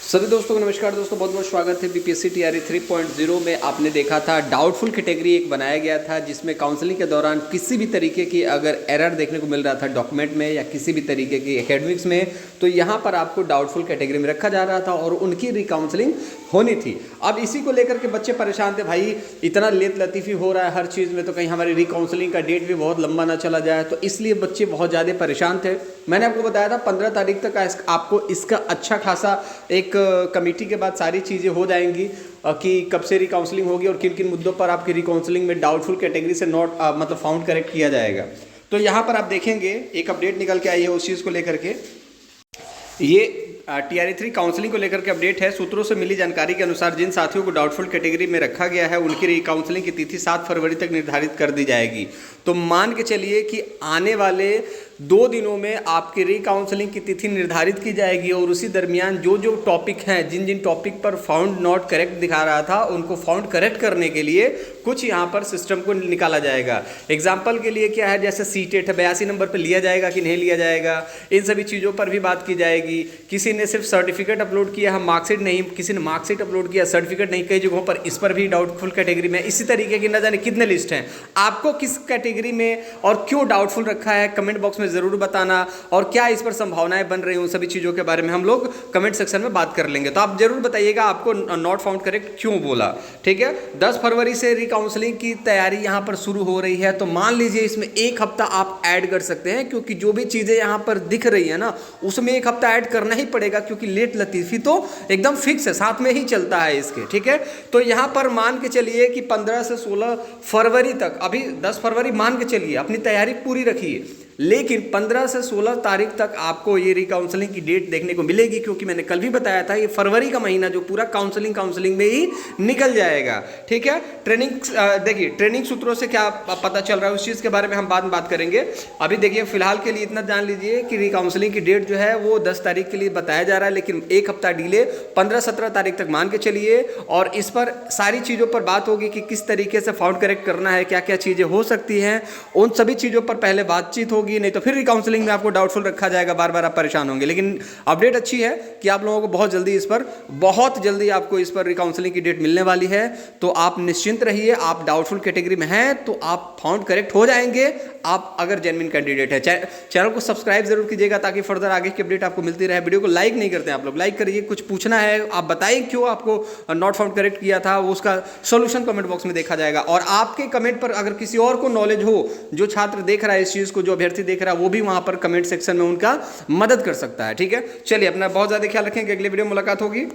सभी दोस्तों को नमस्कार दोस्तों, बहुत बहुत स्वागत है। बीपीएससी टीआरई 3.0 में आपने देखा था डाउटफुल कैटेगरी एक बनाया गया था, जिसमें काउंसलिंग के दौरान किसी भी तरीके की अगर एरर देखने को मिल रहा था डॉक्यूमेंट में या किसी भी तरीके की एकेडमिक्स में, तो यहाँ पर आपको डाउटफुल कैटेगरी में रखा जा रहा था और उनकी रिकाउंसलिंग होनी थी। अब इसी को लेकर के बच्चे परेशान थे, भाई इतना लेत लतीफ़ी हो रहा है हर चीज़ में, तो कहीं हमारी रिकाउंसलिंग का डेट भी बहुत लंबा ना चला जाए। तो इसलिए बच्चे बहुत ज़्यादा परेशान थे। मैंने आपको बताया था 15 तारीख तक आपको इसका अच्छा खासा एक कमेटी के बाद सारी चीज़ें हो जाएंगी कि कब से रिकाउंसलिंग होगी और किन किन मुद्दों पर आपकी रिकाउंसलिंग में डाउटफुल कैटेगरी से नॉट मतलब फाउंड करेक्ट किया जाएगा। तो यहाँ पर आप देखेंगे एक अपडेट निकल के आई है उस चीज़ को लेकर के। ये टीआरई 3 काउंसलिंग को लेकर के अपडेट है। सूत्रों से मिली जानकारी के अनुसार जिन साथियों को डाउटफुल कैटेगरी में रखा गया है उनकी रिकाउंसलिंग की तिथि 7 फरवरी तक निर्धारित कर दी जाएगी। तो मान के चलिए कि आने वाले 2 दिनों में आपकी रिकाउंसलिंग की तिथि निर्धारित की जाएगी और उसी दरमियान जो जो टॉपिक हैं, जिन जिन टॉपिक पर फाउंड नॉट करेक्ट दिखा रहा था, उनको फाउंड करेक्ट करने के लिए कुछ यहाँ पर सिस्टम को निकाला जाएगा। एग्जाम्पल के लिए क्या है, जैसे सीटेट है 82 नंबर पर लिया जाएगा कि नहीं लिया जाएगा, इन सभी चीज़ों पर भी बात की जाएगी। किसी ने सिर्फ सर्टिफिकेट अपलोड किया है, मार्कशीट नहीं, किसी ने मार्कशीट अपलोड किया, सर्टिफिकेट नहीं, कई जगहों पर इस पर भी डाउटफुल कैटेगरी में। इसी तरीके की न जाने कितने लिस्ट हैं, आपको किस कैटेगरी में और क्यों डाउटफुल रखा है कमेंट बॉक्स में ज़रूर बताना, और क्या इस पर संभावनाएं बन रही हैं, उन सभी चीज़ों के बारे में हम लोग कमेंट सेक्शन में बात कर लेंगे। तो आप जरूर बताइएगा आपको नॉट फाउंड करेक्ट क्यों बोला, ठीक है। 10 फरवरी से रिकाउंसलिंग की तैयारी यहाँ पर शुरू हो रही है, तो मान लीजिए इसमें एक हफ्ता आप ऐड कर सकते हैं, क्योंकि जो भी चीज़ें यहाँ पर दिख रही है ना, उसमें एक हफ्ता ऐड करना ही पड़ेगा, क्योंकि लेट लतीफ़ी तो एकदम फिक्स है, साथ में ही चलता है इसके, ठीक है। तो यहाँ पर मान के चलिए कि 15 से 16 फरवरी तक, अभी 10 फरवरी मान के चलिए, अपनी तैयारी पूरी रखिए, लेकिन 15 से 16 तारीख तक आपको ये रिकाउंसलिंग की डेट देखने को मिलेगी, क्योंकि मैंने कल भी बताया था ये फरवरी का महीना जो पूरा काउंसलिंग में ही निकल जाएगा, ठीक है। ट्रेनिंग देखिए, ट्रेनिंग सूत्रों से क्या पता चल रहा है उस चीज़ के बारे में हम बाद में बात करेंगे। अभी देखिए फिलहाल के लिए इतना जान लीजिए कि रिकाउंसलिंग की डेट जो है वो 10 तारीख के लिए बताया जा रहा है, लेकिन एक हफ्ता डिले 15-17 तारीख तक मान के चलिए, और इस पर सारी चीज़ों पर बात होगी कि किस तरीके से फाउंड करेक्ट करना है, क्या क्या चीज़ें हो सकती हैं, उन सभी चीज़ों पर पहले बातचीत होगी, नहीं तो फिर रिकाउंसलिंग में आपको डाउटफुल रखा जाएगा, बार बार आप परेशान होंगे। लेकिन अपडेट अच्छी है कि आप लोगों को बहुत जल्दी आपको इस पर रिकाउंसलिंग की डेट मिलने वाली है। तो आप निश्चिंत रहिए, आप डाउटफुल कैटेगरी में हैं तो आप फाउंड करेक्ट हो जाएंगे, आप अगर जेन्युइन कैंडिडेट है। चैनल को सब्सक्राइब जरूर कीजिएगा ताकि फर्दर आगे की अपडेट आपको मिलती रहे। वीडियो को लाइक नहीं करते हैं आप लोग, लाइक करिए। कुछ पूछना है आप बताइए क्यों आपको नॉट फाउंड करेक्ट किया था, वो उसका सोल्यूशन कमेंट बॉक्स में देखा जाएगा। और आपके कमेंट पर अगर किसी और को नॉलेज हो, जो छात्र देख रहा है इस चीज़ को, जो अभ्यर्थी देख रहा है, वो भी वहां पर कमेंट सेक्शन में उनका मदद कर सकता है, ठीक है। चलिए अपना बहुत ज़्यादा ख्याल रखें कि अगले वीडियो में मुलाकात होगी।